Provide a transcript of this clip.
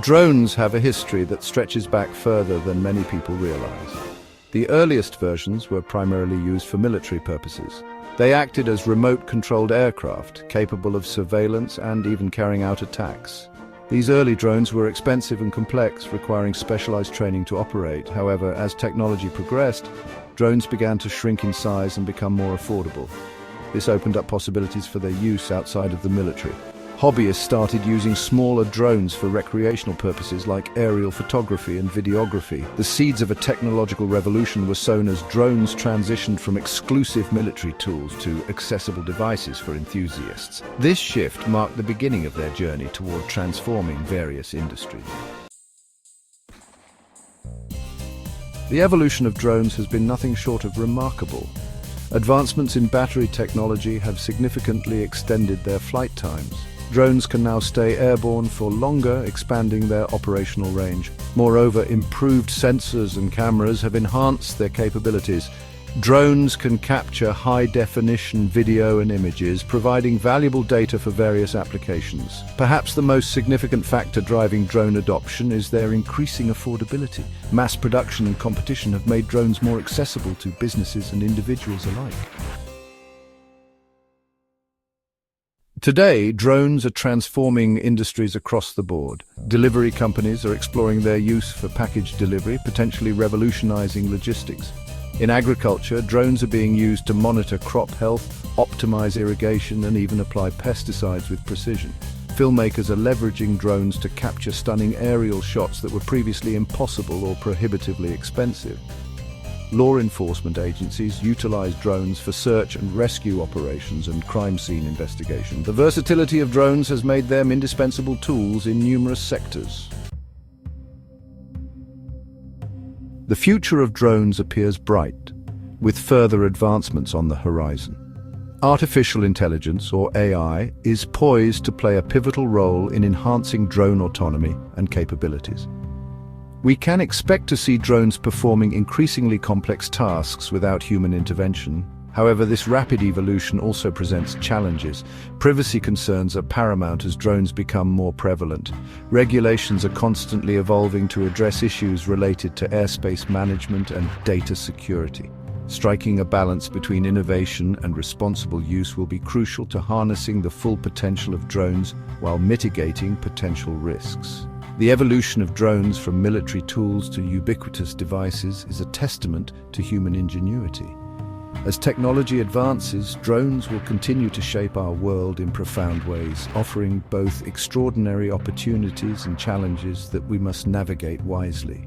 Drones have a history that stretches back further than many people realize. The earliest versions were primarily used for military purposes. They acted as remote-controlled aircraft, capable of surveillance and even carrying out attacks. These early drones were expensive and complex, requiring specialized training to operate. However, as technology progressed, drones began to shrink in size and become more affordable. This opened up possibilities for their use outside of the military. Hobbyists started using smaller drones for recreational purposes like aerial photography and videography. The seeds of a technological revolution were sown as drones transitioned from exclusive military tools to accessible devices for enthusiasts. This shift marked the beginning of their journey toward transforming various industries. The evolution of drones has been nothing short of remarkable. Advancements in battery technology have significantly extended their flight times. Drones can now stay airborne for longer, expanding their operational range. Moreover, improved sensors and cameras have enhanced their capabilities. Drones can capture high-definition video and images, providing valuable data for various applications. Perhaps the most significant factor driving drone adoption is their increasing affordability. Mass production and competition have made drones more accessible to businesses and individuals alike. Today, drones are transforming industries across the board. Delivery companies are exploring their use for package delivery, potentially revolutionizing logistics. In agriculture, drones are being used to monitor crop health, optimize irrigation, and even apply pesticides with precision. Filmmakers are leveraging drones to capture stunning aerial shots that were previously impossible or prohibitively expensive. Law enforcement agencies utilize drones for search and rescue operations and crime scene investigation. The versatility of drones has made them indispensable tools in numerous sectors. The future of drones appears bright, with further advancements on the horizon. Artificial intelligence, or AI, is poised to play a pivotal role in enhancing drone autonomy and capabilities. We can expect to see drones performing increasingly complex tasks without human intervention. However, this rapid evolution also presents challenges. Privacy concerns are paramount as drones become more prevalent. Regulations are constantly evolving to address issues related to airspace management and data security. Striking a balance between innovation and responsible use will be crucial to harnessing the full potential of drones while mitigating potential risks. The evolution of drones from military tools to ubiquitous devices is a testament to human ingenuity. As technology advances, drones will continue to shape our world in profound ways, offering both extraordinary opportunities and challenges that we must navigate wisely.